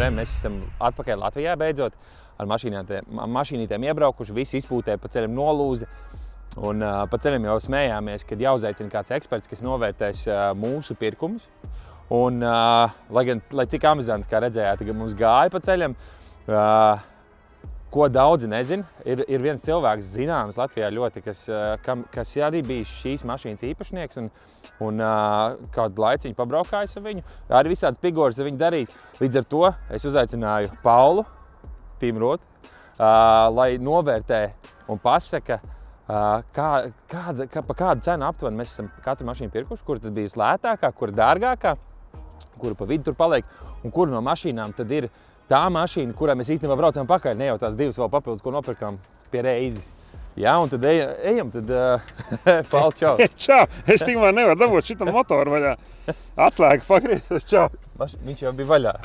re, mēs esam atpakaļ Latvijā beidzot. Ar mašīnītēm iebraukuši, visi izpūtē, pa ceļam nolūza. Un pa ceļam jau smējāmies, kad jāuzaicina kāds eksperts, kas novērtēs mūsu pirkumus. Un, lai cik amizanti, kā redzējāt, kad mums gāja pa ceļam, ko daudzi nezin, ir viens cilvēks zināms Latvijā ļoti, kas arī bija šīs mašīnas īpašnieks un kādu laiciņu pabraukājis ar viņu. Arī visādas figūras ar viņu darījis. Līdz ar to es uzaicināju Paulu Timrotu, lai novērtē un pasaka, pa kādu cenu aptuveni mēs esam katru mašīnu pirkuši, kura tad bijusi lētākā, kura dārgākā, kura pa vidu tur paliek, un kura no mašīnām tad ir tā mašīna, kurā mēs īstenībā braucam pakaļ, ne jau tās divas vēl papildus, ko nopirkām pie reizes. Jā, un tad ejam, tad Paul, čau. Čau, es tikmēr nevaru dabūt šitam motoru vaļā. Atslēga pagriezās, čau. Viņš jau bija vaļā.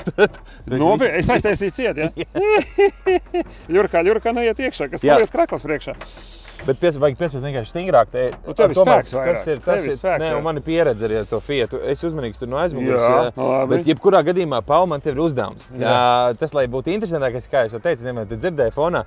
Es aiztaisīju ciet, ja? Ļurkā neiet iekšā, kas paliet krakls priekšā. Bet vajag piespēc vienkārši stingrāk. Tev ir spēks vairāk. Nē, un man ir pieredze arī ar to Fiatu. Es uzmanīgs tur no aizmugures. Bet jebkurā gadījumā, Paul, man tev ir uzdevums. Tas, lai būtu interesantākais, kā es jau teicu, tu dzirdēji fonā,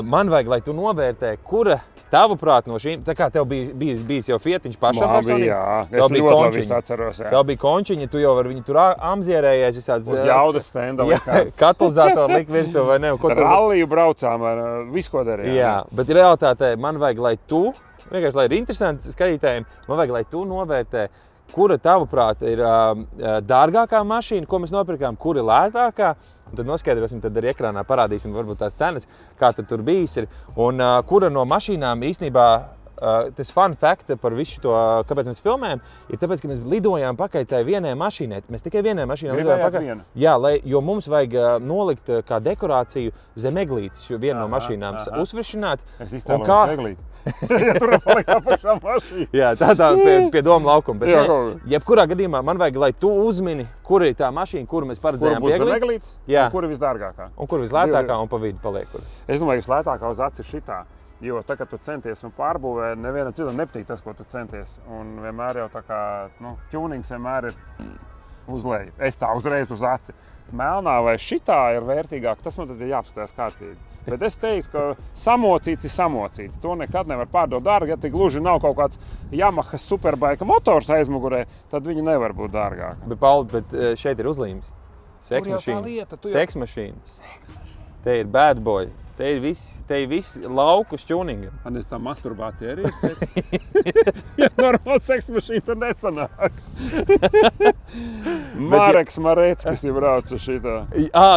man vajag, lai tu novērtē, kura tavuprāt no šīm, tā kā tev bijis jau Fiatiņš pašam personīgi. Jā, es ļoti labi visu atceros. Tev bija končiņa, tu jau ar viņu tur amzierējies visāds. Uz jaudas stenda likām. Katalizātoru lik virsū vai ne? Ralliju braucām ar visu, ko darījām. Jā, bet realitātē man vajag, lai tu, vienkārši, lai ir interesanti skatītājiem, man vajag, lai tu novērtē, kura tavuprāt ir dārgākā mašīna, ko mēs nopirkām, kura ir lētākā, un tad noskaidrosim, tad arī ekrānā parādīsim varbūt tās cenas, kā tur bijis ir, un kura no mašīnām īstenībā, tas fun fact par visu to, kāpēc mēs filmējam, ir tāpēc, ka mēs lidojām pakaļ tai vienai mašīnai. Mēs tikai vienai mašīnai lidojām pakaļ. Jā, jo mums vajag nolikt kā dekorāciju zem eglītes, vienu no mašīnām uzviršināt. Es iztēlojos eglīti. Ja tur palikā pašā mašīna. Jā, tā pie doma laukuma. Bet jebkurā gadījumā man vajag, lai tu uzmini, kur ir tā mašīna, kuru mēs paredzējām pie eglītes. Kura būs zem eglītes, un kura visdārgākā. Un kura vislētākā un pa vidu paliek. Es domāju, vislētākā uz aci šitā. Jo tā, kad tu centies un pārbūvē, nevienam citam nepatīk tas, ko tu centies. Un vienmēr jau tā kā, tunings vienmēr ir uz leju. Es tā uzreiz uz aci. Melnā vai šitā ir vērtīgāk, tas man tad ir jāapstājās kārtīgi. Bet es teiktu, ka samocīts ir samocīts. To nekad nevar pārdot dārgi, ja te gluži nav kaut kāds Yamaha superbaika motors aizmugurē, tad viņi nevar būt dārgāki. Bet, Paul, šeit ir uzlīmes. Seksmašīna. Te ir bad boy. Te ir viss lauku šķūninga. Un es tā masturbācija arī ir seks. Ja normāli seksmašīna, tad nesanāk. Mareks Mareckis ir brauc uz šitā.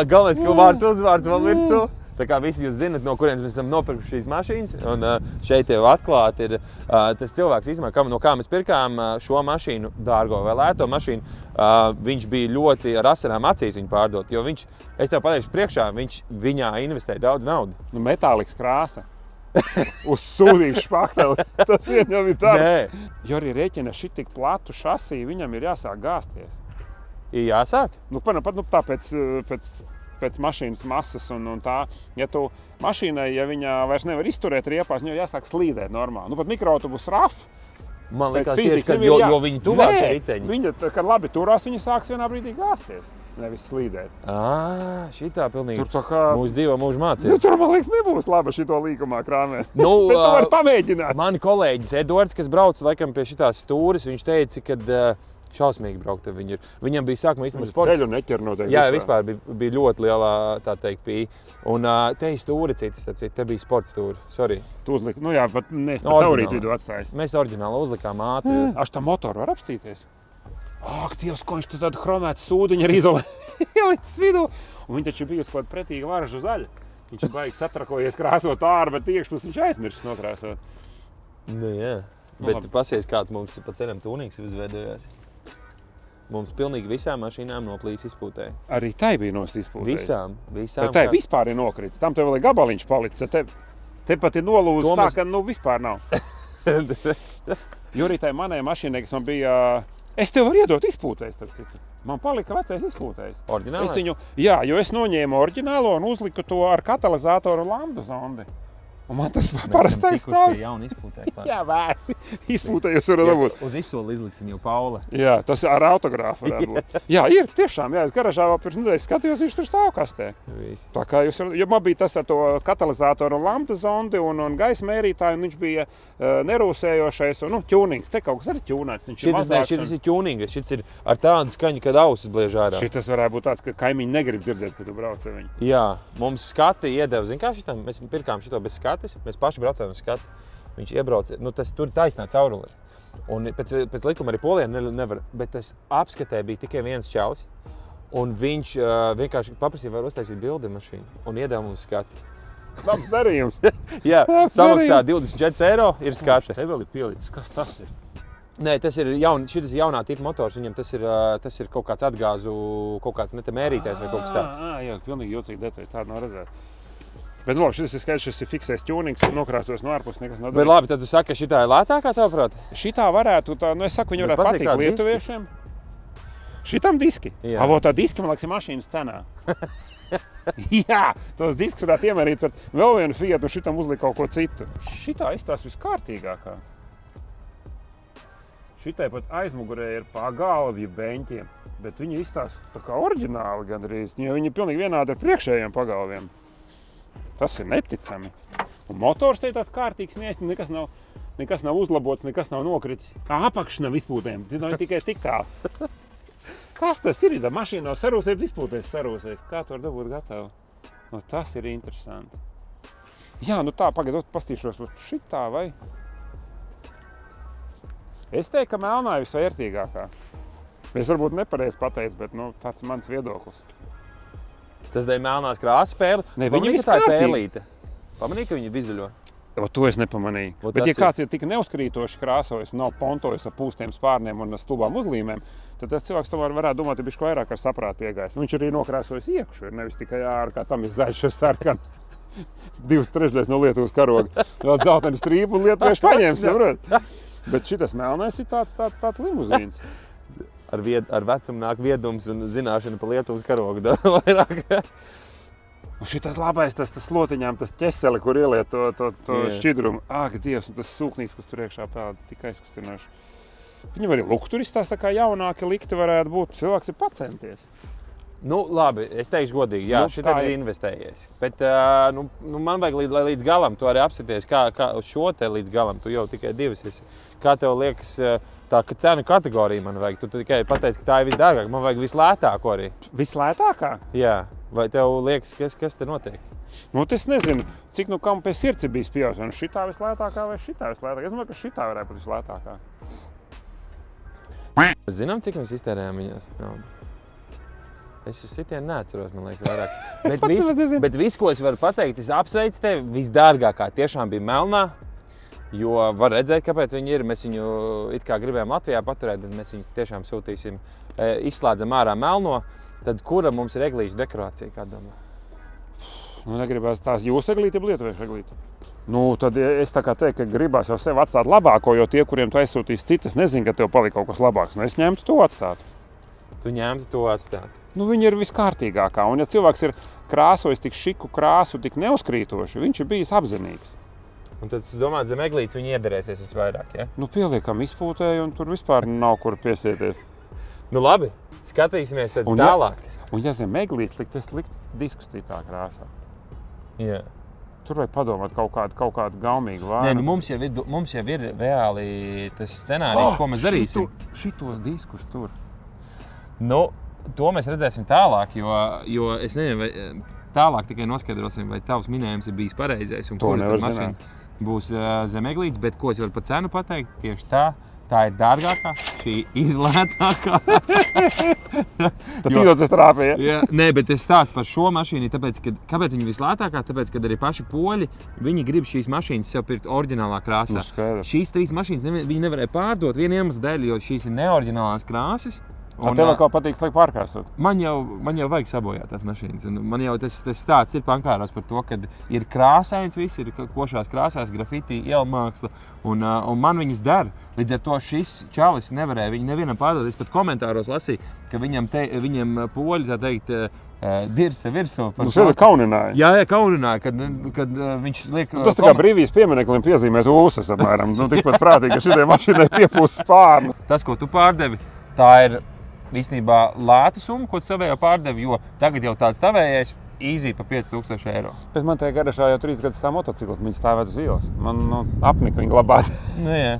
Galvenais, ka uzvārds vēl virsū. Tā kā visi jūs zinat, no kurienes mēs esam nopirkuši šīs mašīnas. Un šeit jau atklāti ir tas cilvēks, īstenībā, no kā mēs pirkām šo mašīnu, dārgo vai lēto mašīnu. Viņš bija ļoti ar asarām acīs viņu pārdot, jo viņš, es tev pateikšu priekšā, viņš viņā investēja daudz naudu. Metāliks krāsa. Uz sūdīšu špakteles. Tas vien jau ir darbs. Jo arī rēķina šitik platu šasī, viņam ir jāsāk gāzties. Ir jāsāk? Pēc mašīnas masas un tā. Ja tu mašīnai, ja viņa vairs nevar izturēt riepās, viņai jāsāk slīdēt normāli. Pat mikroautobus RAF. Man liekas tieši, kad jo viņi tuvāk riteņi. Viņa, kad labi turās, viņa sāks vienā brīdī gāzties. Nevis slīdēt. Šitā pilnīgi mūsu dzīvo mūžu mācība. Tur, man liekas, nebūs laba šito līkumā krāmēt. Bet tu vari pamēģināt. Mani kolēģis Edvards, kas brauc laikam pie šitās stūris, viņš teica, kad šausmīgi braukt ar viņu. Viņam bija sākumā īstenībā sports. Ceļu neķer noteikti. Jā, vispār bija ļoti lielā, tā teikt, pīja. Un te ir stūri citas, te bija sports stūri. Sorry. Tu uzliki, jā, pat mēs pat taurīt vidu atstājis. Mēs oriģināli uzlikām ātri. Aš tā motoru var apstīties? Ak, Dievs, ko viņš tādu chromētu sūdiņu ar izolē ielicis vidū. Un viņi taču bija uz kaut kādu pretīgu varažu zaļu. Viņš baigi satrakojies krāsot āru, bet iekšpus viņš aizmirsis nokrāsot. Nu, jā. Bet pasies, kāds mums pa ceļam tūnīgs izveidojās. Mums pilnīgi visām mašīnām noplīs izpūtēji. Arī tai bija nost izpūtējis? Visām. Bet tai vispār ir nokrits. Tam tev vēl ir gabaliņš palicis. Te pat ir nolūzis tā, ka vispār nav. Jo arī tai manai mašīnai, kas man bija... Es tev varu iedot izpūtējis, starp citu. Man palika vecais izpūtējis. Oriģinālais? Jā, jo es noņēmu oriģinālo un uzliku to ar katalizātoru lambda zondi. Un man tas parastais stāv. Jā, vēsi. Izpūtē jūs varat dabūt. Uz izsoli izliksim jau Paula. Jā, tas ar autogrāfu varētu būt. Jā, ir tiešām. Jā, es garāžā vēl pirms nedēļas skatījos, viņš tur stāv kastē. Tā kā jūs varat, jo man bija tas ar to katalizātoru un lambda zondi un gaisa mērītāju, un viņš bija nerūsējošais un, ķūnings. Te kaut kas arī ķūnēts. Šitas ir ķūnings. Šis ir ar tādu skaņu, kad ausis bliež ārā. Šitas varētu būt tāds, ka kaimiņi negrib dzirdēt, kad tu brauc ar viņu. Jā, mums skati iedeva. Zin kā šitam? Mēs pirkām šito bez skatis. Mēs paši braucējām uz skati. Viņš iebrauc, tas tur taisnā caurulē. Un pēc likuma arī Polijā nevar, bet tas apskatē bija tikai viens čalis. Un viņš vienkārši paprasīja, var uztaisīt bildi mašīnu un iedeva mums skati. Labs darījums. Jā, samaksā 24 eiro ir skati. Te vēl ir pielicis. Kas tas ir? Nē, šitas ir jaunā tipa motors. Viņam tas ir kaut kāds atgāzu, kaut kāds mērītājs vai kaut kas tāds. Jā, pilnīgi jocīgi detaļi. Tāda nav redzēta. Bet labi, šis ir skaidrs, šis ir fiksējis ķūnings, nokrāstos no ārpus, nekas nav. Bet labi, tad tu saki, ka šitā ir lētākā tavuprāt? Šitā varētu, es saku, viņi varētu patikt lietuviešiem. Šitam diski. Avo tā diski, man liekas, ir mašīnas cenā. Jā, tos diskus varētu iemērīt, bet vēl vienu Fiat un šitam uzlikt kaut ko citu. Šitā izstāsta viskārtīgākā. Šitai pat aizmugurē ir pagalvju beņķiem, bet viņi izstāsta tā kā oriģināli gandrīz, jo viņi ir pilnīgi vienādi ar priekšējiem pagalviem. Tas ir neticami. Un motors te ir tāds kārtīgs nieks, nekas nav uzlabots, nekas nav nokritis. Apakš nav izpūtējumi, zinu, tikai tik tā. Kas tas ir? Tā mašīna nav sarūsēja, bet izpūtējis sarūsējis. Kā tu var dabūt gatavu? Nu, tas ir interesanti. Jā, nu tā, pagaidot, pastīšos uz šitā vai? Es teiktu, ka melnā ir visvērtīgākā. Es varbūt nepareizi pateicu, bet tāds ir mans viedoklis. Tas dēļ melnās krāsas pēle. Ne, viņa viskārtīgi. Pamanīji, ka viņa vizuļo? To es nepamanīju. Bet ja kāds ir tik neuzkrītoši krāsojis un nav pontojis ar pūstiem spārniem un ar stulbām uzlīmēm, tad tas cilvēks tomēr varētu domāt, ka bišķi vairāk ar saprātu piegājis. Viņš arī nokrāsojis iekšu, ir nevis tikai ārā, kā tam ir zaļš ar sarkanu. 2/3 no Lietuvas karoga. Tāda zeltaina strīpa un lietuvieši paņēma, saprot? Bet šitas melnais ir tāds limuzīns. Ar vecumu nāk viedums un zināšana par Lietuvas karogu vairāk. Un šitas labais, tas slotiņām, tas ķeseli, kur ieliet to šķidrumu. Ak, Dievs, un tas sūknīgs, kas tur iekšā pēda, tik aizkustinoši. Viņam arī lukturis tās tā kā jaunāki likti varētu būt. Cilvēks ir pacenties. Nu, labi, es teikšu godīgi, jā, šitā ir investējies. Bet man vajag, lai līdz galam tu arī apsities, kā uz šo te līdz galam, tu jau tikai divas esi. Kā tev liekas, tā cenu kategorija man vajag? Tu tikai pateici, ka tā ir visdārgāka, man vajag vislētāko arī. Vislētākā? Jā. Vai tev liekas, kas te notiek? Es nezinu, cik kam pie sirds ir bijis pieejams. Vai šitā vislētākā vai šitā vislētākā? Es domāju, ka šitā varētu būt vislētākā. Zinām, cik mēs iztērējām viņās naudu? Es uz sitienu neatceros, man liekas, vairāk. Bet viss, ko es varu pateikt, es apsveicu tevi, visdārgākā tiešām bija melnā, jo var redzēt, kāpēc viņi ir. Mēs viņu it kā gribējām Latvijā paturēt, bet mēs viņu tiešām sūtīsim, izslēdzam ārā melno. Tad kura mums ir eglīša dekorācija, kā domā? Negribās tās jūsu eglīti, ja lietuviešu eglīti. Tad es tā kā teiktu, ka gribās jau sev atstāt labāko, jo tie, kuriem tu aizsūtīs citas, nezinu, ka tev palika kaut kas labāks. Es ņemtu to atstāt. Tu ņemtu to atstāt? Viņa ir viskārtīgākā. Un ja cilvēks ir krāsojis tik šiku krāsu, tik neuzkrītoši, viņš ir bijis apzinīgs. Un tad es domāju, zem eglītes viņi iederēsies visvairāk, ja? Pieliekam izpūtēju un tur vispār nav kur piesieties. Labi. Skatīsimies tad tālāk. Un ja zem eglītes likt, es likt diskus citā krāsā. Jā. Tur vajag padomāt kaut kādu gaumīgu vārdu. Nē, mums jau ir reāli tas scenārijs, ko mēs darīsim. Šitos diskus tur. To mēs redzēsim tālāk, jo es nezinu, vai tālāk tikai noskaidrosim, vai tavs minējums ir bijis pareizais un kura tad mašīna būs zem eglītes, bet ko es varu par cenu pateikt, tieši tā ir dārgākā, šī ir lētākā. Tad tīdoties trāpīja. Ja? Nē, bet es stāstu par šo mašīnu, kāpēc viņa vislētākā? Tāpēc, kad arī paši poļi, viņi grib šīs mašīnas sev pirkt oriģinālā krāsā. Šīs 3 mašīnas viņi nevarēja pārdot vienu iemeslu dēļ, jo šīs ir neoriģinālās krāsas. Tev kā patīk slikt pārkrāsot? Man jau vajag sabojāt tās mašīnas. Man jau tas stāsts ir pankāros par to, ka ir krāsains viss, ir košās krāsās, grafiti, ielmāksla, un man viņas der. Līdz ar to šis čalis nevarēja viņu nevienam pārdot. Es pat komentāros lasīju, ka viņam poļi, tā teikt, dirsa virsū. Nu, sevi kaunināja. Jā, kaunināja, kad viņš liek... Tas tā kā brīvības piemineklim piezīmēt ūsas, apmēram. Nu, tikpat prātīgi, ka šitai mašīnai piepūst spārnu. Tas, ko tu pārdevi, tā ir īstenībā lēta summa, ko tu savējo pārdevi, jo tagad jau tāds tavējais easy pa 5000 eiro. Bet man tajā garažā jau 3 gadus tā motocikli, viņi stāvēt uz ielas. Man apnika viņu glabāt.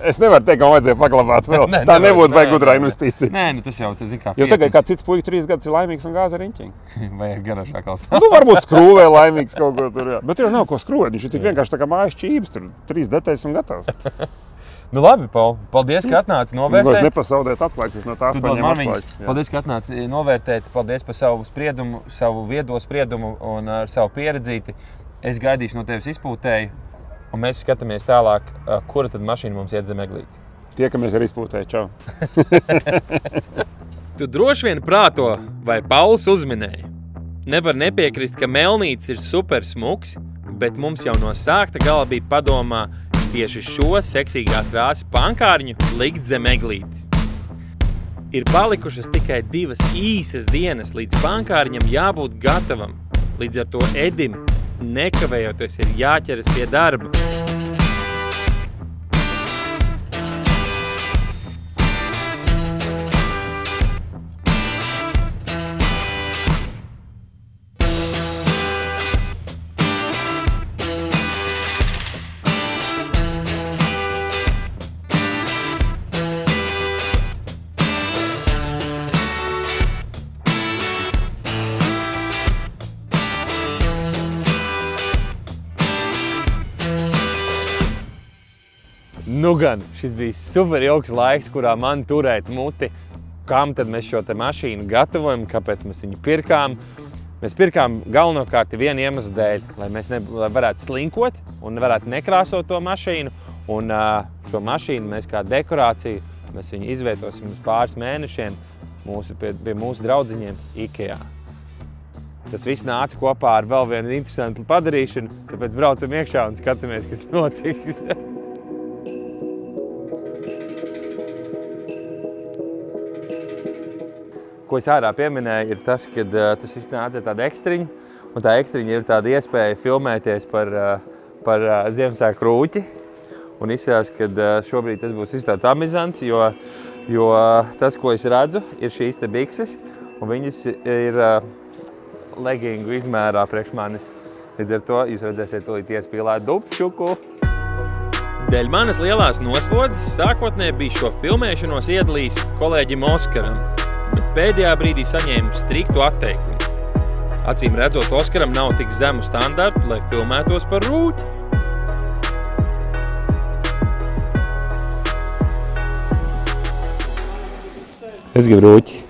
Es nevaru teikt, ka vajadzēja paglabāt vēl. Tā nebūtu vai gudrā investīcija. Nē, nu tas jau, tas zin kā... Jo tagad kā cits puika 3 gadus ir laimīgs un gāza riņķiņi. Vai garažā kā stāv. Nu, varbūt skrūvē laimīgs kaut ko tur, jā. Bet tur jau nav ko skrūvēt, viņš ir tik vienkārši tā kā mājas čības, tur 3 detaļas un gatavs. Nu labi, Paul, paldies, ka atnāci novērtēt. Es nepasaudēt atslēgas, no tās paņem atslēgas. Paldies, ka atnāci novērtēt. Paldies par savu spriedumu, savu viedo spriedumu un ar savu pieredzīti. Es gaidīšu no tevis izpūtēju, un mēs skatāmies tālāk, kura tad mašīna mums iet zem eglītes. Tiekamies ar izpūtēju, čau. Tu droši vien prāto, vai Pauls uzminēja. Nevar nepiekrist, ka Melnīts ir super smuks, bet mums jau no sākta gala bija padomā, tieši šo seksīgās krāsas pankārņu likt zem eglītes. Ir palikušas tikai 2 īsas dienas, līdz pankārņam jābūt gatavam. Līdz ar to Edim nekavējoties ir jāķeras pie darba. Nu gan, šis bija super ilgs laiks, kurā man turēt muti, kam tad mēs šo te mašīnu gatavojam, kāpēc mēs viņu pirkām. Mēs pirkām galvenokārt vienu iemeslu dēļ, lai mēs varētu slinkot un varētu nekrāsot to mašīnu. Un šo mašīnu mēs kā dekorāciju, mēs viņu izvietosim uz pāris mēnešiem pie mūsu draudziņiem IKEA. Tas viss nāca kopā ar vēl vienu interesantu padarīšanu, tāpēc braucam iekšā un skatāmies, kas notiks. Ko es ārā pieminēju, ir tas, ka tas viss nāca tāda ekstriņa, un tā ekstriņa ir tāda iespēja filmēties par Ziemassvētku rūķi. Un izskatās, ka šobrīd tas būs tāds amizants, jo tas, ko es redzu, ir šīs te bikses, un viņas ir legingu izmērā priekš manis. Līdz ar to jūs redzēsiet tūlīt iespīlēt dupčuku. Dēļ manas lielās noslodzes sākotnēji bija šo filmēšanos iedalījis kolēģim Oskaram, bet pēdējā brīdī saņēmu striktu atteikumu. Acīm redzot, Oskaram nav tik zemu standartu, lai filmētos par rūķi. Es gribu rūķi.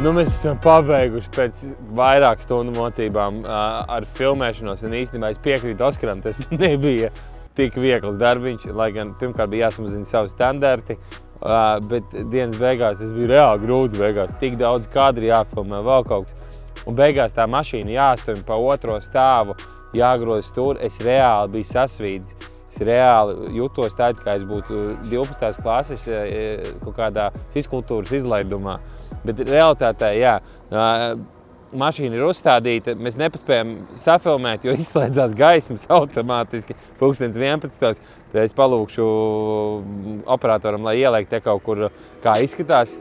Nu, mēs esam pabeiguši pēc vairāk stundu mocībām ar filmēšanos, un īstenībā es piekrītu Oskaram, tas nebija tik viegls darbiņš, lai gan pirmkārt bija jāsamazina savi standarti, bet dienas beigās tas bija reāli grūti beigās, tik daudz kadri jāfilmē, vēl kaut kas. Un beigās tā mašīna jāstumj pa otro stāvu, jāgroza tur, es reāli biju sasvīdis. Es reāli jutos tādi, kā es būtu 12. klases kaut kādā fizkultūras izlaidumā. Bet realitātē, jā, mašīna ir uzstādīta, mēs nepaspējam safilmēt, jo izslēdzās gaismas automātiski 11. Tad es palūkšu operatoram, lai ieliek te kaut kur, kā izskatās.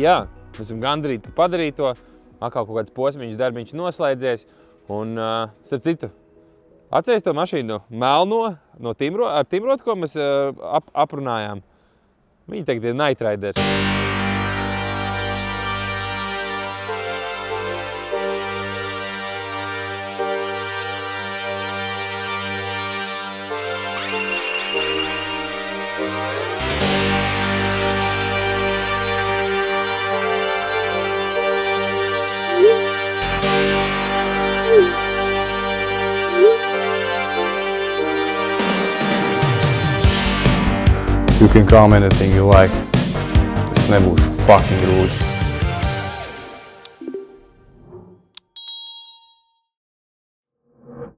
Jā, mēs esam gandrīz padarīto, atkal kaut kāds posmiņš darbiņš noslēdzies. Un, starp citu, atceries to mašīnu melno ar timrotu, ko mēs aprunājām? Viņi tagad ir Night Riders. You can call me anything you like. Es nebūšu fucking rūs.